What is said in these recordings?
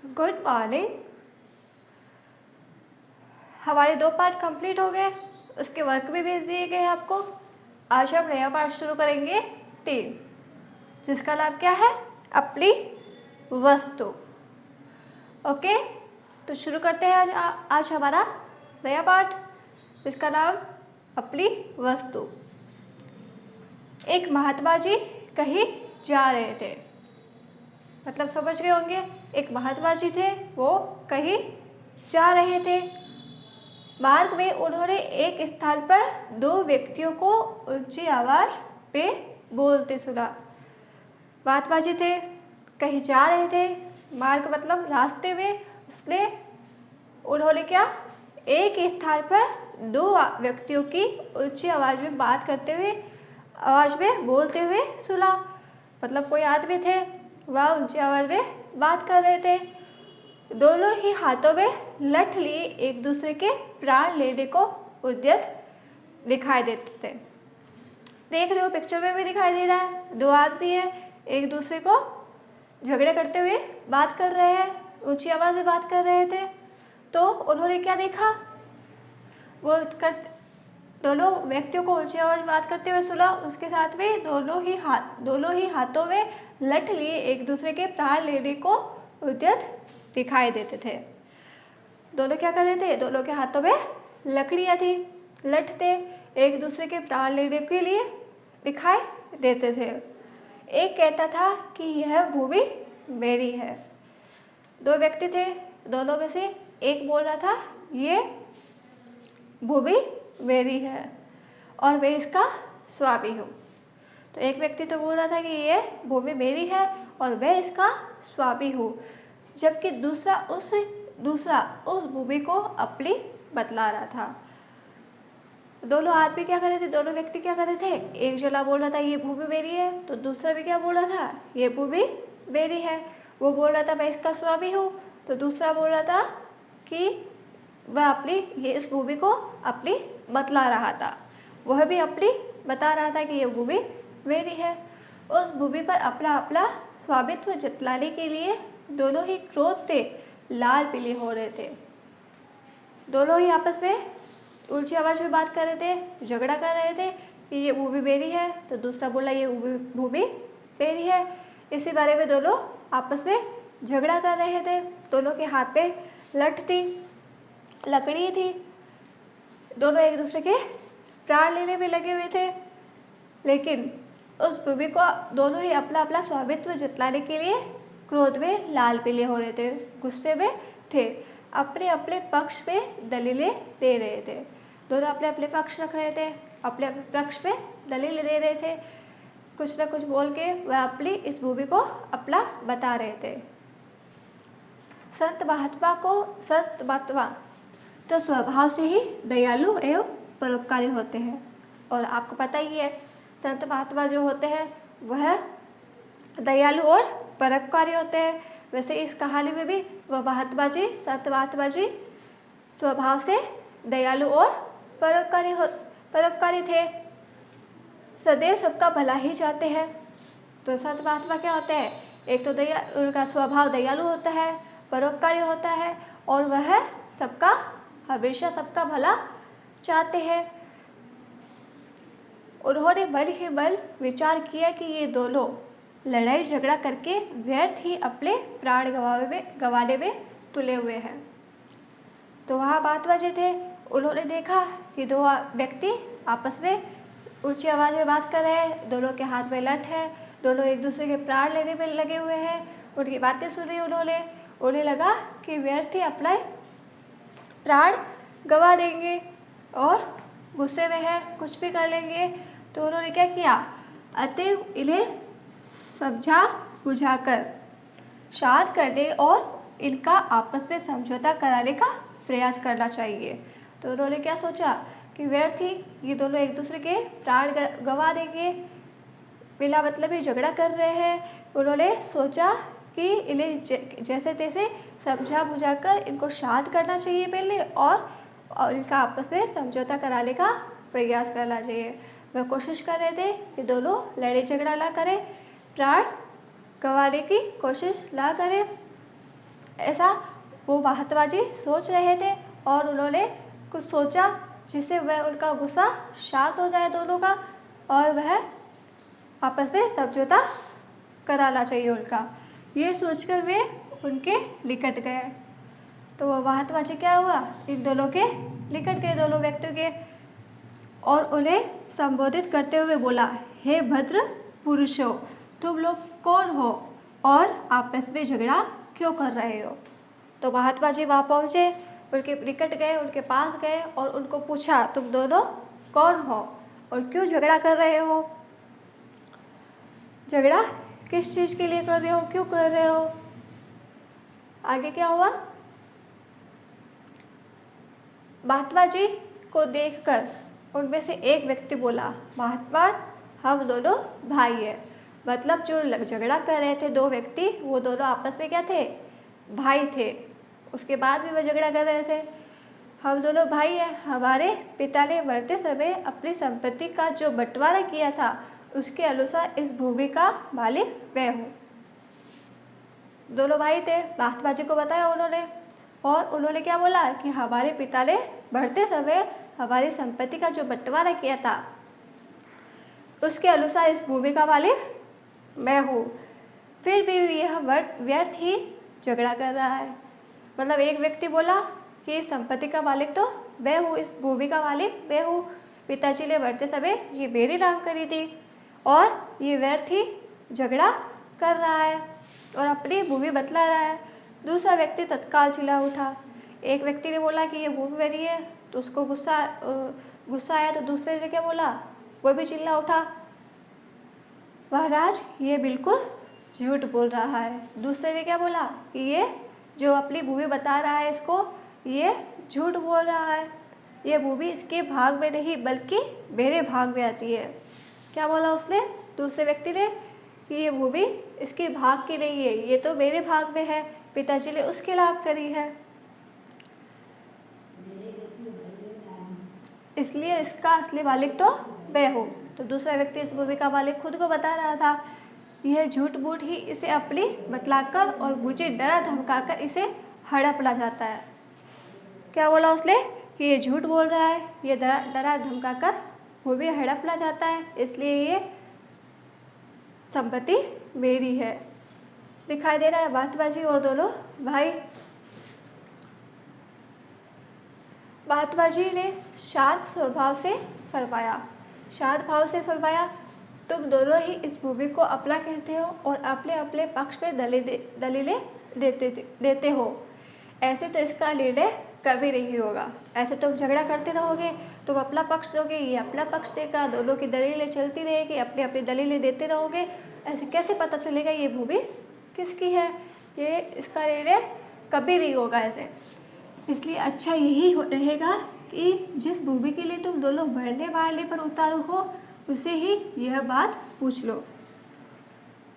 Good morning. हमारे 2 part complete हो गए, उसके वर्क भी भेज दिए गए आपको। आज हम नया पार्ट शुरू करेंगे 3, जिसका नाम क्या है? अपनी वस्तु। ओके, तो शुरू करते हैं आज हमारा नया पार्ट, जिसका नाम अपनी वस्तु। एक महात्मा जी कहीं जा रहे थे, मतलब समझ गए होंगे। एक महात्मा जी थे, वो कहीं जा रहे थे। मार्ग में उन्होंने एक स्थान पर 2 व्यक्तियों को ऊंची आवाज़ पे बोलते सुना। महात्मा जी थे, कहीं जा रहे थे, मार्ग मतलब रास्ते में। उन्होंने क्या, एक स्थान पर 2 व्यक्तियों की ऊंची आवाज़ में बात करते हुए, आवाज़ में बोलते हुए सुना। मतलब कोई आदमी थे, वह ऊंची आवाज़ में बात कर रहे थे। दोनों ही हाथों में लठ लिए एक दूसरे के प्राण लेने को उद्यत दिखाई देते थे। देख रहे हो, पिक्चर में भी दिखाई दे रहा है। 2 आदमी है, एक दूसरे को झगड़े करते हुए बात कर रहे हैं, ऊंची आवाज़ में बात कर रहे थे। तो उन्होंने क्या देखा, वो दोनों व्यक्तियों को ऊंची आवाज़ में बात करते हुए सुना। उसके साथ में दोनों ही हाथों में लठ लिए एक दूसरे के प्राण लेने को उद्यत दिखाई देते थे। दोनों क्या कर रहे थे, दोनों के हाथों में लकड़ियाँ थी, लठ थे, एक दूसरे के प्राण लेने के लिए दिखाई देते थे। एक कहता था कि यह भूमि मेरी है। 2 व्यक्ति थे, दोनों में से एक बोल रहा था ये भूमि मेरी है और मैं इसका स्वामी हूँ। तो एक व्यक्ति तो बोल रहा था कि ये भूमि मेरी है और मैं इसका स्वामी हूँ, जबकि दूसरा उस भूमि को अपनी बतला रहा था। दोनों आदमी क्या कर रहे थे, दोनों व्यक्ति क्या कर रहे थे, एक जना बोल रहा था ये भूमि मेरी है, तो दूसरा भी क्या बोल रहा था, ये भूमि मेरी है। वो बोल रहा था मैं इसका स्वामी हूँ, तो दूसरा बोल रहा था कि वह इस भूमि को अपनी बतला रहा था। वह भी अपनी बता रहा था कि ये भूमि मेरी है। उस भूमि पर अपना अपना स्वामित्व जतलाने के लिए दोनों ही क्रोध से लाल पीले हो रहे थे। दोनों ही आपस में ऊंची आवाज़ में बात कर रहे थे, झगड़ा कर रहे थे कि ये भूमि मेरी है, तो दूसरा बोला ये भूमि मेरी है। इसी बारे में दोनों आपस में झगड़ा कर रहे थे। दोनों के हाथ पे लठ थी, लकड़ी थी, दोनों एक दूसरे के प्राण लेने में लगे हुए थे। लेकिन उस भूमि को दोनों ही अपना अपना स्वामित्व जतलाने के लिए क्रोध में लाल पीले हो रहे थे, गुस्से में थे, अपने अपने पक्ष पे दलीलें दे रहे थे। दोनों अपने अपने पक्ष रख रहे थे, अपने अपने पक्ष पे दलील दे रहे थे। कुछ ना कुछ बोल के वह अपनी इस भूमि को अपना बता रहे थे। संत महात्मा तो स्वभाव से ही दयालु एवं परोपकारी होते हैं। और आपको पता ही है, संत महात्मा जो होते हैं वह दयालु और परोपकारी होते हैं। वैसे इस कहानी में भी वह संत महात्मा जी स्वभाव से दयालु और परोपकारी थे, सदैव सबका भला ही चाहते हैं। तो संत महात्मा क्या होते हैं, एक तो उनका स्वभाव दयालु होता है, परोपकारी होता है, और वह हमेशा सबका भला चाहते हैं। उन्होंने मन ही मन विचार किया कि ये दोनों लड़ाई झगड़ा करके व्यर्थ ही अपने प्राण गंवाने में तुले हुए हैं। तो वहाँ महात्मा जी थे, उन्होंने देखा कि 2 व्यक्ति आपस में ऊंची आवाज़ में बात कर रहे हैं, दोनों के हाथ में लठ है, दोनों एक दूसरे के प्राण लेने में लगे हुए हैं। उनकी बातें सुनी उन्हें लगा कि व्यर्थ ही अपना प्राण गंवा देंगे और गुस्से में है, कुछ भी कर लेंगे। तो उन्होंने क्या किया, अतएव इन्हें समझा बुझाकर शांत करने और इनका आपस में समझौता कराने का प्रयास करना चाहिए। तो उन्होंने क्या सोचा कि व्यर्थ ही ये दोनों एक दूसरे के प्राण गंवा देंगे, बिना मतलब ही झगड़ा कर रहे हैं। उन्होंने सोचा कि इन्हें जैसे तैसे समझा बुझाकर इनको शांत करना चाहिए पहले, और इनका आपस में समझौता कराने का प्रयास करना चाहिए। वह कोशिश कर रहे थे कि दोनों लड़ाई झगड़ा ना करें, प्राण गंवाने की कोशिश ना करें। ऐसा वो महात्मा जी सोच रहे थे और उन्होंने कुछ सोचा जिससे वह उनका गुस्सा शांत हो जाए दोनों का, और वह आपस में समझौता कराना चाहिए उनका। ये सोचकर वे उनके निकट गए। तो वह महात्मा जी क्या हुआ, इन दोनों के निकट गए, दोनों व्यक्तियों के, और उन्हें संबोधित करते हुए बोला, हे भद्र पुरुषों, तुम लोग कौन हो और आपस में झगड़ा क्यों कर रहे हो। तो महात्मा जी वहाँ पहुँचे, उनके निकट गए, उनके पास गए और उनको पूछा, तुम दोनों कौन हो और क्यों झगड़ा कर रहे हो, झगड़ा किस चीज़ के लिए कर रहे हो, क्यों कर रहे हो। आगे क्या हुआ, महात्मा जी को देखकर उनमें से एक व्यक्ति बोला, महात्मा हम दोनों भाई हैं। मतलब जो झगड़ा कर रहे थे दो व्यक्ति, वो दोनों आपस में क्या थे, भाई थे। उसके बाद भी वह झगड़ा कर रहे थे, हम दोनों भाई हैं, हमारे पिता ने मरते समय अपनी संपत्ति का जो बंटवारा किया था उसके अनुसार इस भूमि का मालिक मैं हूँ। दोनों भाई थे, महात्मा जी को बताया उन्होंने, और उन्होंने क्या बोला कि हमारे पिता ने मरते समय हमारी संपत्ति का जो बंटवारा किया था उसके अनुसार इस भूमि का मालिक मैं हूँ। फिर भी यह व्यर्थ ही झगड़ा कर रहा है। मतलब एक व्यक्ति बोला कि इस संपत्ति का मालिक तो मैं हूँ, इस भूमि का मालिक मैं हूँ, पिताजी ने मरते समय ये मेरी नाम करी थी, और ये व्यर्थ ही झगड़ा कर रहा है और अपनी भूमि बतला रहा है। दूसरा व्यक्ति तत्काल चिल्ला उठा। एक व्यक्ति ने बोला कि ये भूमि मेरी है, तो उसको गुस्सा आया, तो दूसरे ने क्या बोला, वो भी चिल्ला उठा, महाराज ये बिल्कुल झूठ बोल रहा है। दूसरे ने क्या बोला कि ये जो अपनी भूमि बता रहा है इसको, ये झूठ बोल रहा है, ये भूमि इसके भाग में नहीं बल्कि मेरे भाग में आती है। क्या बोला उसने, दूसरे व्यक्ति ने, कि ये भूमि इसके भाग की नहीं है, ये तो मेरे भाग में है, पिताजी ने उसके लाभ करी है, इसलिए इसका असली मालिक तो मैं हूँ। तो दूसरा व्यक्ति इस भूमि का मालिक खुद को बता रहा था। यह झूठ मूठ ही इसे अपनी बतलाकर और मुझे डरा धमकाकर इसे हड़पना चाहता है। क्या बोला उसने कि ये झूठ बोल रहा है, ये डरा धमकाकर भूमि हड़पना चाहता है, इसलिए ये संपत्ति मेरी है। दिखाई दे रहा है महात्मा जी और दोनों भाई। महात्मा जी ने शांत स्वभाव से फरमाया, शांत भाव से फरमाया, तुम दोनों ही इस भूमि को अपना कहते हो और अपने अपने पक्ष में दलीलें देते हो। ऐसे तो इसका निर्णय कभी नहीं होगा। ऐसे तुम झगड़ा करते रहोगे, तुम अपना पक्ष दोगे, ये अपना पक्ष देगा, दोनों की दलीलें चलती रहेगी, अपनी अपनी दलीलें देते रहोगे। ऐसे कैसे पता चलेगा ये भूमि किसकी है, ये इसका निर्णय कभी नहीं होगा ऐसे। इसलिए अच्छा यही रहेगा कि जिस भूमि के लिए तुम दोनों मरने वाले पर उतारू हो उसे ही यह बात पूछ लो।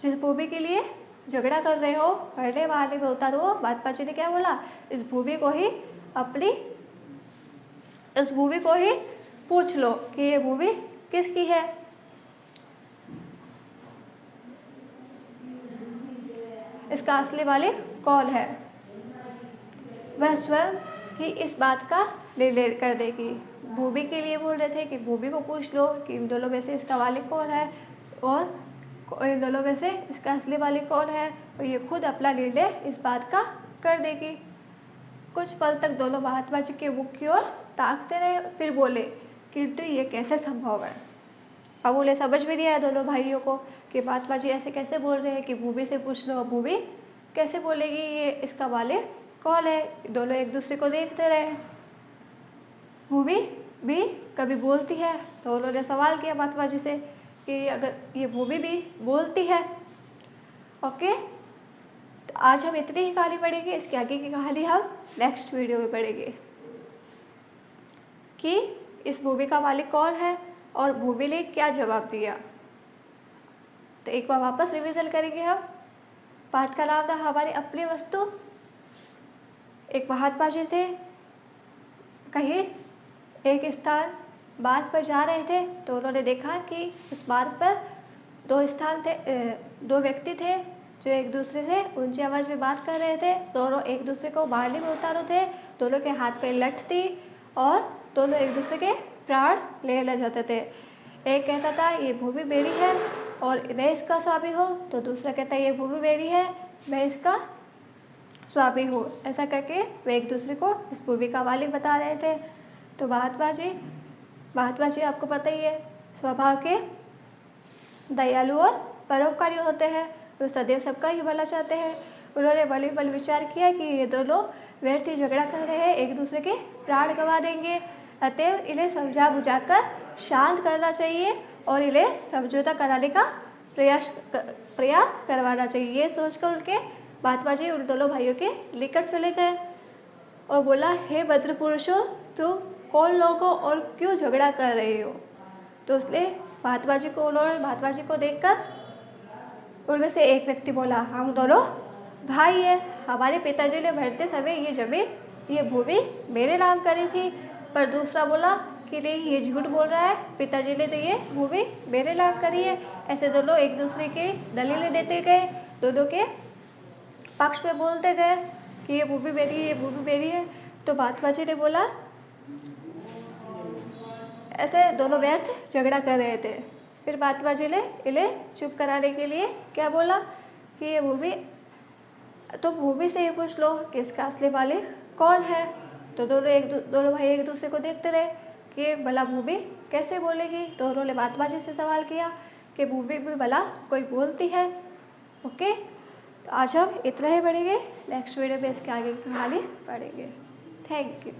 जिस भूमि के लिए झगड़ा कर रहे हो, मरने वाले पर उतारू हो, महात्मा जी ने क्या बोला, इस भूमि को ही पूछ लो कि ये भूमि किसकी है। इसका असली मालिक कौन है, वह स्वयं ही इस बात का निर्णय कर देगी। भूमि के लिए बोल रहे थे कि भूमि को पूछ लो कि इन दोनों में से इसका मालिक कौन है, और इन दोनों में से इसका असली मालिक कौन है, और ये खुद अपना निर्णय इस बात का कर देगी। कुछ पल तक दोनों महात्मा जी के मुख की ओर ताकते रहे, फिर बोले, किंतु ये कैसे संभव है। अब उन्हें समझ में नहीं आया दोनों भाइयों को कि महात्मा जी ऐसे कैसे बोल रहे हैं कि भूमि से पूछ लो, भूमि कैसे बोलेगी ये इसका मालिक कौन है। दोनों एक दूसरे को देखते रहे। भूमि भी कभी बोलती है, तो उन्होंने सवाल किया महात्मा जी से कि अगर ये भूमि भी बोलती है, ओके, तो आज हम इतनी ही कहानी पढ़ेंगे। इसके आगे की कहानी हम नेक्स्ट वीडियो में पढ़ेंगे कि इस भूमि का मालिक कौन है और भूमि ने क्या जवाब दिया। तो एक बार वापस रिवीजन करेंगे हम। पाठ का नाम था हमारी अपनी वस्तु। एक महात्मा जी थे, कहीं एक स्थान मार्ग पर जा रहे थे, तो उन्होंने देखा कि उस मार्ग पर दो व्यक्ति थे जो एक दूसरे से ऊंची आवाज़ में बात कर रहे थे। दोनों एक दूसरे को बाली में उतारू थे, दोनों के हाथ पे लठ थी और दोनों एक दूसरे के प्राण ले जाते थे। एक कहता था ये भूमि मेरी है और मैं इसका स्वामी हूँ, तो दूसरा कहता है ये भूमि मेरी है, मैं इसका स्वामी हूँ। ऐसा करके वे एक दूसरे को इस भूमि का मालिक बता रहे थे। तो महात्मा जी आपको पता ही है, स्वभाव के दयालु और परोपकारी होते हैं। वो सदैव सबका ही भला चाहते हैं। उन्होंने बल विचार किया कि ये दोनों व्यर्थ ही झगड़ा कर रहे हैं, एक दूसरे के प्राण गंवा देंगे, अतएव इन्हें समझा बुझाकर शांत करना चाहिए और इन्हें समझौता कराने का प्रयास करवाना चाहिए। ये सोचकर उनके महात्मा जी उन दोनों भाइयों के निकट चले गए और बोला, हे भद्र पुरुषों, तुम कौन लोग हो और क्यों झगड़ा कर रहे हो? तो उसने महात्मा जी को देखकर उनमें से एक व्यक्ति बोला, हम दोनों भाई हैं, हमारे पिताजी ने मरते समय ये जमीन, ये भूमि मेरे नाम करी थी। पर दूसरा बोला कि नहीं, ये झूठ बोल रहा है, पिताजी ने तो ये भूमि मेरे नाम करी है। ऐसे दोनों एक दूसरे के दलीलें देते गए, दोनों के पक्ष में बोलते गए कि ये भूमि मेरी है, ये भूमि मेरी है। तो महात्मा जी ने बोला, ऐसे दोनों व्यर्थ झगड़ा कर रहे थे। फिर महात्मा जी ने इन्हें चुप कराने के लिए क्या बोला कि ये भूमि, तो भूमि से ही पूछ लो कि इसका असली मालिक कौन है। तो दोनों भाई एक दूसरे को देखते रहे कि भला भूमि कैसे बोलेगी। तो उन्होंने महात्मा जी से सवाल किया कि भूमि भी भला कोई बोलती है। ओके, तो आज हम इतना ही पढ़ेंगे, नेक्स्ट वीडियो में इसके आगे की कहानी पढ़ेंगे। Thank you.